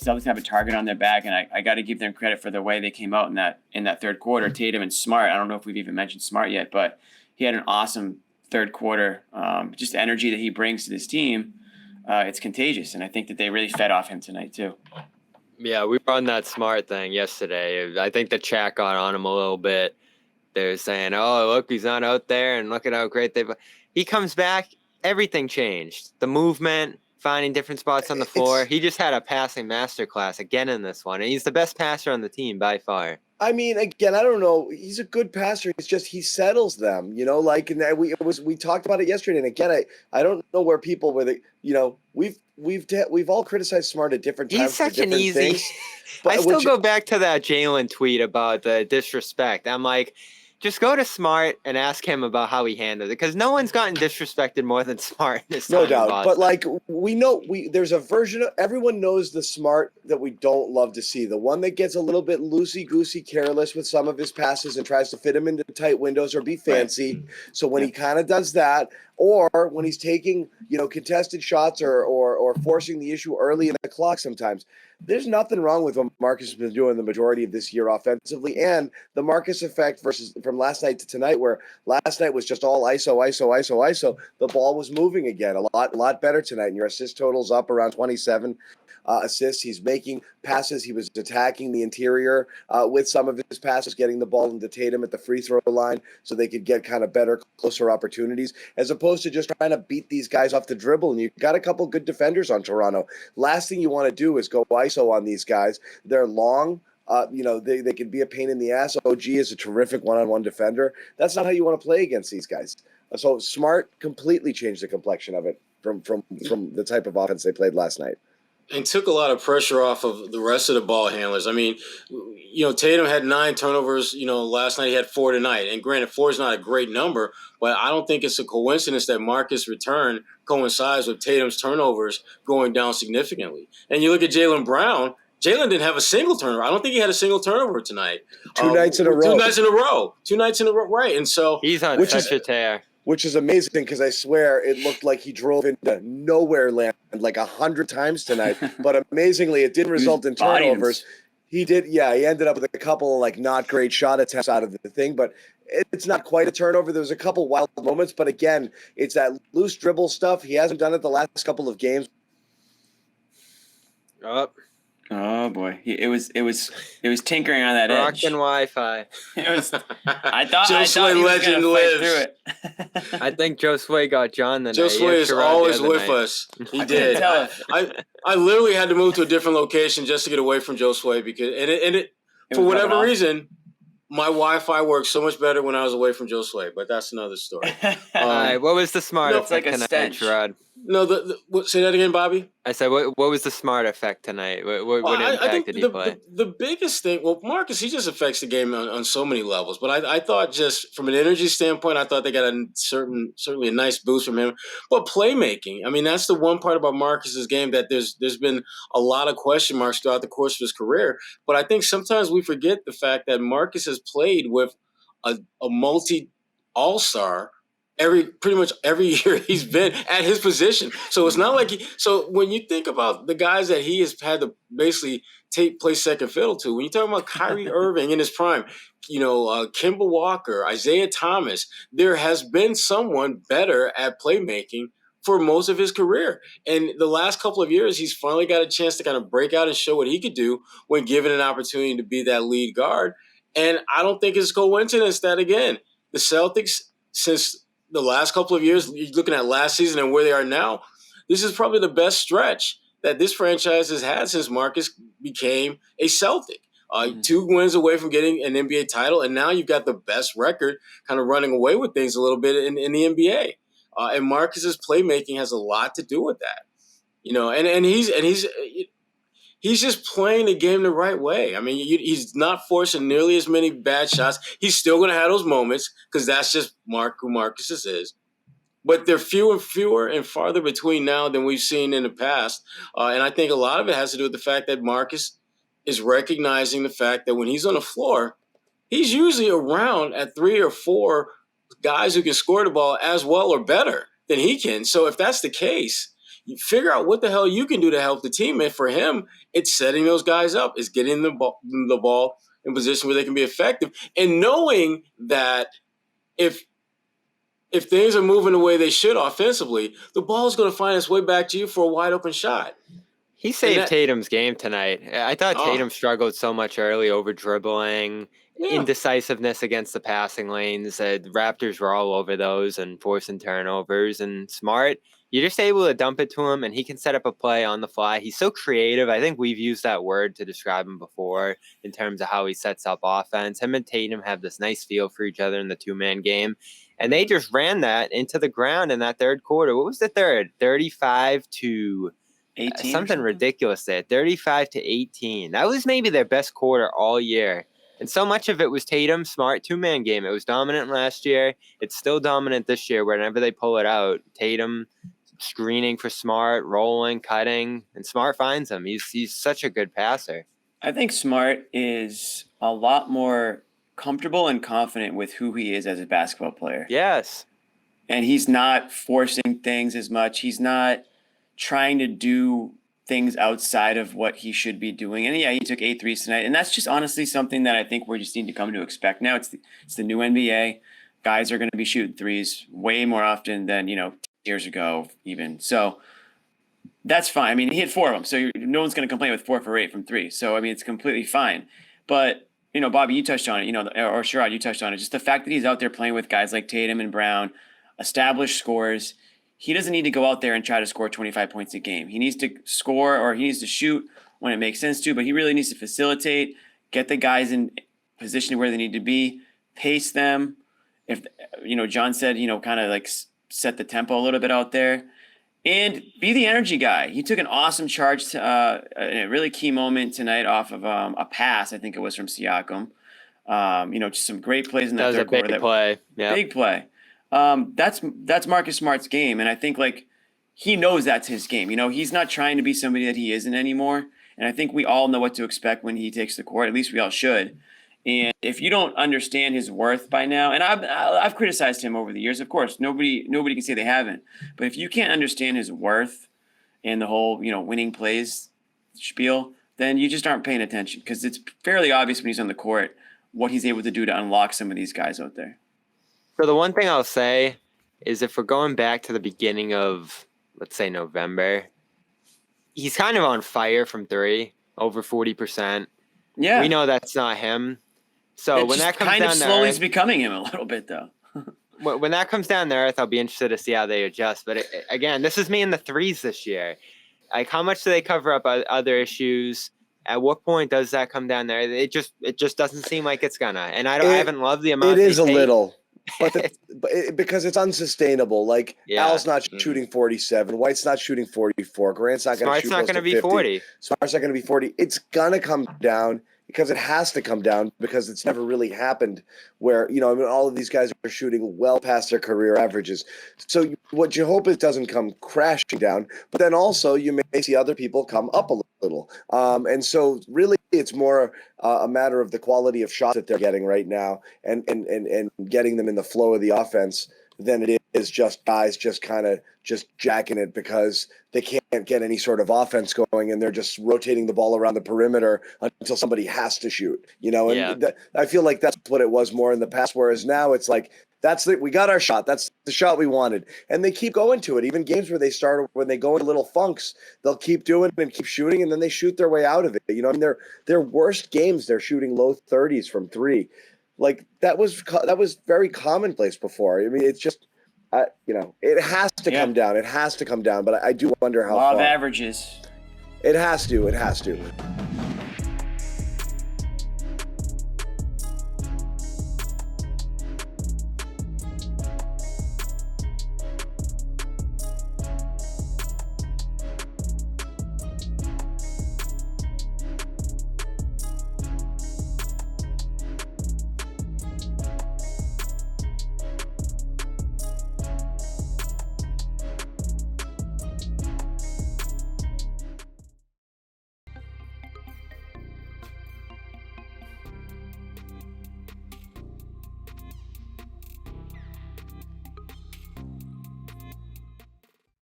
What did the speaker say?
Celtics have a target on their back, and I got to give them credit for the way they came out in that third quarter. Tatum and Smart. I don't know if we've even mentioned Smart yet, but he had an awesome third quarter. Just the energy that he brings to this team, it's contagious, and I think that they really fed off him tonight too. Yeah, we were on that Smart thing yesterday. I think the chat got on him a little bit. They were saying, "Oh, look, he's not out there, and look at how great they've." He comes back, everything changed. The movement, finding different spots on the floor. He just had a passing masterclass again in this one, and he's the best passer on the team by far. I mean, again, I don't know. He's a good passer. It's just he settles them, like, and we talked about it yesterday. And again, I don't know where people we've all criticized Smart at different times. He's such an easy things, but I still go back to that Jalen tweet about the disrespect. I'm like, just go to Smart and ask him about how he handled it, because no one's gotten disrespected more than Smart in this time. No doubt, but like there's a version of everyone knows the Smart that we don't love to see. The one that gets a little bit loosey-goosey, careless with some of his passes and tries to fit him into tight windows or be fancy. Right. So when he kind of does that, or when he's taking contested shots or forcing the issue early in the clock, sometimes. There's nothing wrong with what Marcus has been doing the majority of this year offensively, and the Marcus effect versus from last night to tonight, where last night was just all ISO. The ball was moving again a lot better tonight, and your assist total's up around 27 assists. He's making passes. He was attacking the interior with some of his passes, getting the ball into Tatum at the free throw line so they could get kind of better, closer opportunities, as opposed to just trying to beat these guys off the dribble. And you've got a couple good defenders on Toronto. Last thing you want to do is go ISO on these guys. They're long. They can be a pain in the ass. OG is a terrific one-on-one defender. That's not how you want to play against these guys. So Smart completely changed the complexion of it from the type of offense they played last night. And took a lot of pressure off of the rest of the ball handlers. I mean, Tatum had 9 turnovers, last night. He had 4 tonight. And granted, 4 is not a great number, but I don't think it's a coincidence that Marcus' return coincides with Tatum's turnovers going down significantly. And you look at Jaylen Brown, Jaylen didn't have a single turnover. I don't think he had a single turnover tonight. Two nights in a row. 2 nights in a row, right. And so he's on such a tear. Which is amazing, because I swear it looked like he drove into nowhere land like 100 times tonight. But amazingly, it didn't result in turnovers. He did, he ended up with a couple not great shot attempts out of the thing, but it's not quite a turnover. There was a couple wild moments, but again, it's that loose dribble stuff. He hasn't done it the last couple of games. Oh boy, it was tinkering on that edge. Rockin' Wi-Fi. I thought Josue legend lives. Through it. I think Josue got John tonight. Josue is always with us. He did. I literally had to move to a different location just to get away from Josue, because it for whatever reason, my Wi-Fi works so much better when I was away from Josue, but that's another story. All right, what was the Smart effect like tonight, Sherrod? No, say that again, Bobby. I said, what was the Smart effect tonight? What impact did he play? The biggest thing, Marcus, he just affects the game on so many levels. But I thought, just from an energy standpoint, I thought they got certainly a nice boost from him. But playmaking, I mean, that's the one part about Marcus's game that there's been a lot of question marks throughout the course of his career. But I think sometimes we forget the fact that Marcus has played with a multi all-star pretty much every year he's been at his position. So it's not like so when you think about the guys that he has had to basically play second fiddle to, when you talk about Kyrie Irving in his prime, Kemba Walker, Isaiah Thomas, there has been someone better at playmaking for most of his career. And the last couple of years, he's finally got a chance to kind of break out and show what he could do when given an opportunity to be that lead guard. And I don't think it's coincidence that, again, the Celtics, since the last couple of years, looking at last season and where they are now, this is probably the best stretch that this franchise has had since Marcus became a Celtic. 2 wins away from getting an NBA title, and now you've got the best record kind of running away with things a little bit in the NBA. And Marcus's playmaking has a lot to do with that. He's just playing the game the right way. I mean, he's not forcing nearly as many bad shots. He's still going to have those moments, because that's just who Marcus is. But they're fewer and farther between now than we've seen in the past. And I think a lot of it has to do with the fact that Marcus is recognizing the fact that when he's on the floor, he's usually around at 3 or 4 guys who can score the ball as well or better than he can. So if that's the case, You figure out what the hell you can do to help the team. And for him, it's setting those guys up. It's getting the ball in position where they can be effective. And knowing that if things are moving the way they should offensively, the ball is going to find its way back to you for a wide open shot. He saved Tatum's game tonight. I thought Tatum struggled so much early, over dribbling, indecisiveness against the passing lanes. The Raptors were all over those and forcing turnovers. And Smart, you're just able to dump it to him, and he can set up a play on the fly. He's so creative. I think we've used that word to describe him before in terms of how he sets up offense. Him and Tatum have this nice feel for each other in the two-man game. And they just ran that into the ground in that third quarter. What was the third? 35 to 18 something ridiculous there. 35 to 18. That was maybe their best quarter all year. And so much of it was Tatum, Smart, two-man game. It was dominant last year. It's still dominant this year whenever they pull it out. Tatum screening for Smart, rolling, cutting, and Smart finds him. He's such a good passer. I think Smart is a lot more comfortable and confident with who he is as a basketball player. Yes. And he's not forcing things as much. He's not trying to do things outside of what he should be doing. And yeah, he took 8 threes tonight. And that's just honestly something that I think we just need to come to expect now. It's the new NBA. Guys are going to be shooting threes way more often than, years ago even. So that's fine. I mean, he hit 4 of them. So no one's going to complain with 4 for 8 from 3. So, I mean, it's completely fine. But, Bobby, you touched on it, or Sherrod, you touched on it. Just the fact that he's out there playing with guys like Tatum and Brown, established scores. He doesn't need to go out there and try to score 25 points a game. He needs to score, or he needs to shoot when it makes sense to, but he really needs to facilitate, get the guys in position where they need to be, pace them. If, John said, kind of like set the tempo a little bit out there, and be the energy guy. He took an awesome charge in a really key moment tonight off of a pass, I think it was from Siakam. Just some great plays in that third quarter. Big play. Yeah. Big play. That's Marcus Smart's game, and I think he knows that's his game. He's not trying to be somebody that he isn't anymore, and I think we all know what to expect when he takes the court. At least we all should. And if you don't understand his worth by now, and I've criticized him over the years, of course, nobody can say they haven't. But if you can't understand his worth and the whole winning plays spiel, then you just aren't paying attention, because it's fairly obvious when he's on the court what he's able to do to unlock some of these guys out there. So the one thing I'll say is, if we're going back to the beginning of, let's say, November, he's kind of on fire from 3, over 40%. Yeah. We know that's not him. So when that comes kind down of slowly is becoming him a little bit, though. When that comes down to earth, I'll be interested to see how they adjust. But again, this is me in the threes this year. Like, how much do they cover up other issues? At what point does that come down there? It just doesn't seem like it's gonna. And I haven't loved the amount. It is a little. Because it's unsustainable. Like, Al's not shooting 47, White's not shooting 44, Grant's not going to shoot close to 50. Smart's not going to be 40. Smart's not going to be 40. It's going to come down, because it has to come down, because it's never really happened where, all of these guys are shooting well past their career averages. So what you hope it doesn't come crashing down, but then also you may see other people come up a little. And so really it's more a matter of the quality of shots that they're getting right now and getting them in the flow of the offense than it is just guys just kind of just jacking it because they can't get any sort of offense going, and they're just rotating the ball around the perimeter until somebody has to shoot, I feel like that's what it was more in the past, whereas now it's like, we got our shot. That's the shot we wanted. And they keep going to it. Even games where when they go into little funks, they'll keep doing it and keep shooting, and then they shoot their way out of it. Their worst games, they're shooting low 30s from 3. Like, that was very commonplace before. I mean, it's just, it has to come down. It has to come down. But I do wonder how Law far. of averages. It has to.